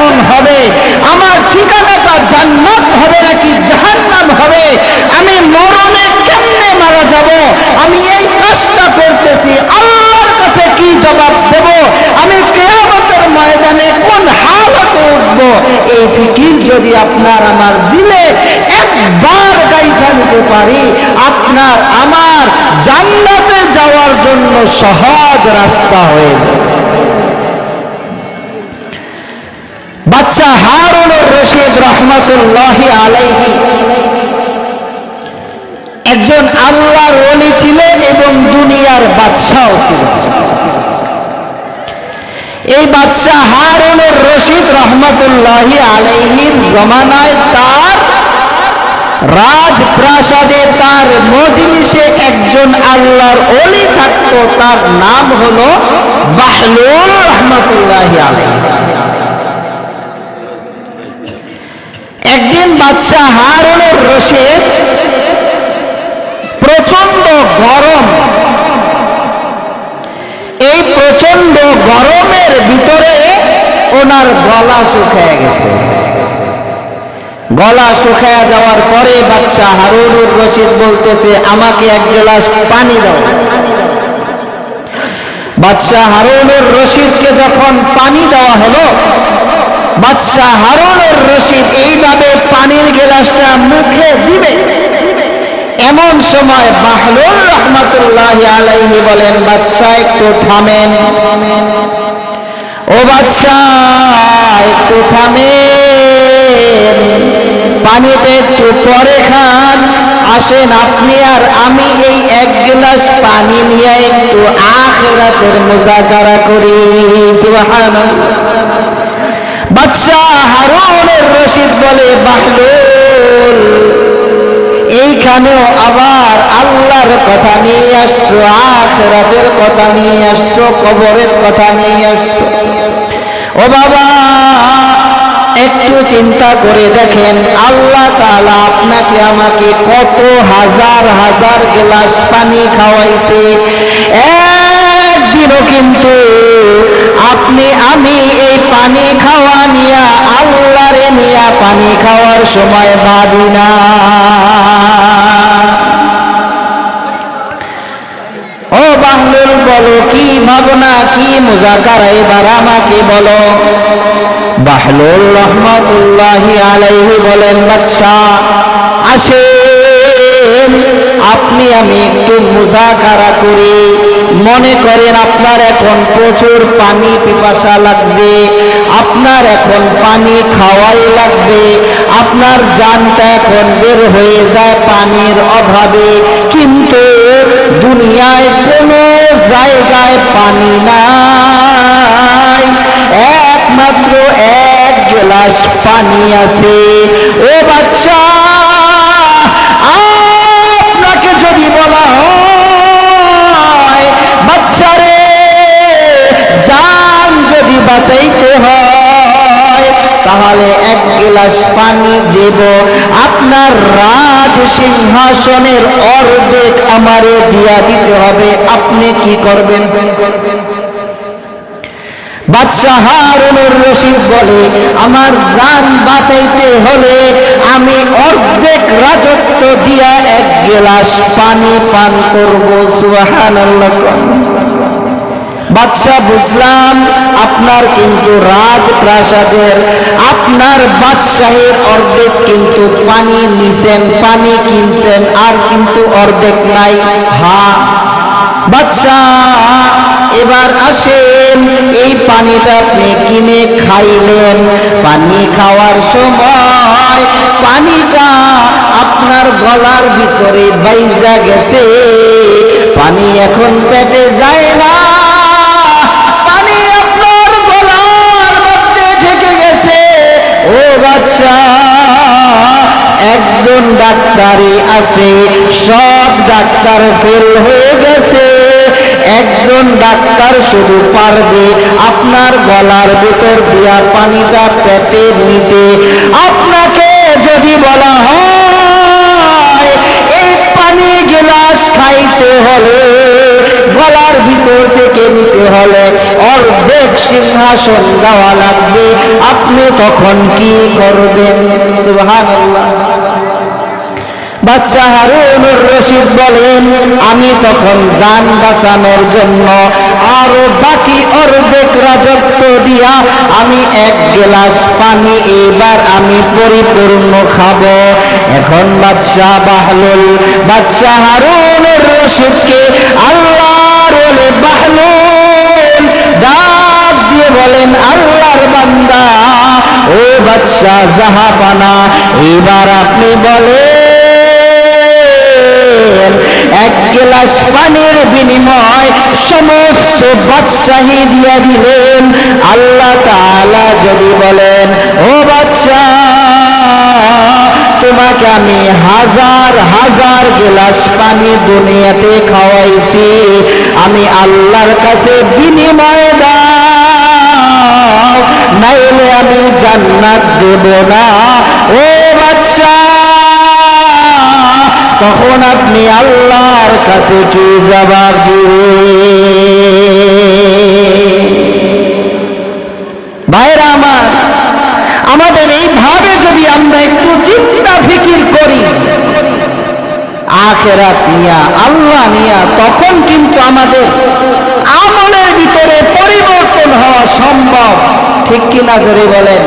কেমন হবে, আমার ঠিকানাটা জান্নাত হবে নাকি জাহান্নাম হবে, আমি মরণে কেমনে মারা যাব, আমি এই কাজটা করতেছি আল্লাহর কাছে কি জবাব দেব, আমি কিয়ামতের ময়দানে কোন হালতে উঠব, এই ফিকির যদি আপনার আমার দিলে একবার গাইতে নিতে পারি, আপনার আমার জান্নাতে যাওয়ার জন্য সহজ রাস্তা হয়ে যাবে। বাচ্চা হারুনুর রশিদ রহমাতুল্লাহি আলাইহি একজন আল্লাহর ওলি ছিলেন এবং দুনিয়ার বাদশাও ছিলেন। এই বাদশা হারুনুর রশিদ রহমাতুল্লাহি আলাইহির জমানায় তার রাজপ্রাসাদে, তার মজলিসে একজন আল্লাহর ওলি থাকতো, তার নাম হলো বাহলুল রহমাতুল্লাহি আলাইহি। একদিন বাদশা হারুনুর রশিদ প্রচন্ড গরম, এই প্রচন্ড গরমের ভিতরে ওনার গলা শুকিয়ে গেছে। গলা শুকিয়ে যাওয়ার পরে বাদশা হারুনুর রশিদ বলতেছে, আমাকে এক গ্লাস পানি দাও। বাদশা হারুনুর রশিদকে যখন পানি দেওয়া হলো, বাদশা হারুনুর রশিদ এইভাবে পানির গ্লাসটা মুখে দিবে, এমন সময় বাহলুল রহমাতুল্লাহি আলাইহি বলেন, বাদশা একটু থামেন, ও বাদশা একটু থামেন, পানিতে একটু পরে খান, আসেন আপনি আর আমি এই এক গ্লাস পানি নিয়ে একটু আখিরাতের মুযাকারা করি। সুবহানাল্লাহ। বাদশা হারুনুর রশিদ বলে, বাহলুল এইখানেও আবার আল্লাহর কথা নিয়ে আসছো, আখিরাতের কথা নিয়ে আসছো, কবরের কথা নিয়ে আসছো। ও বাবা, একটু চিন্তা করে দেখেন, আল্লাহ তাআলা আপনাকে আমাকে কত হাজার হাজার গ্লাস পানি খাওয়াইছে, একদিনও কিন্তু আপনি আমি এই পানি খাওয়া নিয়া আল্লাহরে নিয়া পানি খাওয়ার সময় ভাবি না। ও বাহলুল, বলো কি ভাবনা, কি মুযাকারা, এবার আমাকে বলো। বাহলুল রহমাতুল্লাহি আলাইহি বলেন, বাদশা আসেন আপনি আমি একটু মুযাকারা করি। মনে করেন আপনার এখন প্রচুর পানি পিপাসা লাগছে, আপনার এখন পানি খাওয়াই লাগবে, আপনার জানটা এখন বের হয়ে যায় পানির অভাবে, কিন্তু দুনিয়ায় কোনো জায়গায় পানি নাই, একমাত্র এক গ্লাস পানি আছে। ও বাচ্চা, আপনাকে যদি বলা হয় বাচ্চারে জান যদি বাঁচাইতে হয় তাহলে এক গ্লাস পানি দেব, আপনার রাজ সিংহাসনের অর্ধেক আমারে দিয়া দিতে হবে, আপনি কি করবেন? বাদশা হারুনুর রশিদ বলে, আমার জান বাঁচাইতে হলে আমি অর্ধেক রাজত্ব দিয়া এক গ্লাস পানি পান করব। সুবহানাল্লাহ। বাদশা, বুঝলাম আপনার কিন্তু রাজপ্রাসাদের, আপনার বাদশাহের অর্ধেক কিন্তু পানি নিছেন, পানি কিনছেন, আর কিন্তু অর্ধেক নাই। হ্যাঁ বাদশা, এবার আসেন এই পানিটা আপনি কিনে খাইলেন, পানি খাওয়ার সময় পানিটা আপনার গলার ভিতরে বাইজা গেছে, পানি এখন পেটে যায় না, পানি আপনার গলার মধ্যে ঢেকে গেছে। ও বাদশা, একজন ডাক্তারই আছে, সব ডাক্তার ফেল হয়ে গেছে, একজন ডাক্তার শুধু পারবে আপনার গলার ভিতর দিয়া পানিটা পেটে নিতে। আপনাকে যদি বলা হয় এই পানি গ্লাস খাইতে হলে গলার ভিতর থেকে নিতে হলে অর্ধেক সিংহাসন দেওয়া লাগবে, আপনি তখন কি করবেন? সুবহানাল্লাহ। বাদশা হারুনুর রশিদ বলেন, আমি তখন জান বাঁচানোর জন্য আরো বাকি অর্ধেক রাজত্ব দিয়া আমি এক গ্লাস পানি এবার আমি পরিপূর্ণ খাবো। এখন বাদশা বাহলুল বাদশা হারুনুর রশিদকে আল্লাহর ওলি বাহলুল ডাক দিয়ে বলেন, আল্লাহর বান্দা ও বাদশা জাহাপানা, এবার আপনি বলেন এক গ্লাস পানির বিনিময় সমস্ত বাদশাহী দিয়া দিলেন। আল্লাহ তাআলা যদি বলেন, ও বাদশা তোমাকে আমি হাজার হাজার গ্লাস পানি দুনিয়াতে খাওয়াইছি, আমি আল্লাহর কাছে বিনিময় দাও, নাইলে আমি জান্নাত দেব না। ও বাদশা তখন আপনি আল্লাহর কাছে কি জবাব দিবেন? ভাইরা আমার, আমাদের এইভাবে যদি আমরা একটু চিন্তা ফিকির করি আখিরাত নিয়া, আল্লাহ নিয়া, তখন কিন্তু আমাদের আমলের ভিতরে পরিবর্তন হওয়া সম্ভব। ঠিক কিনা জোরে বলেন?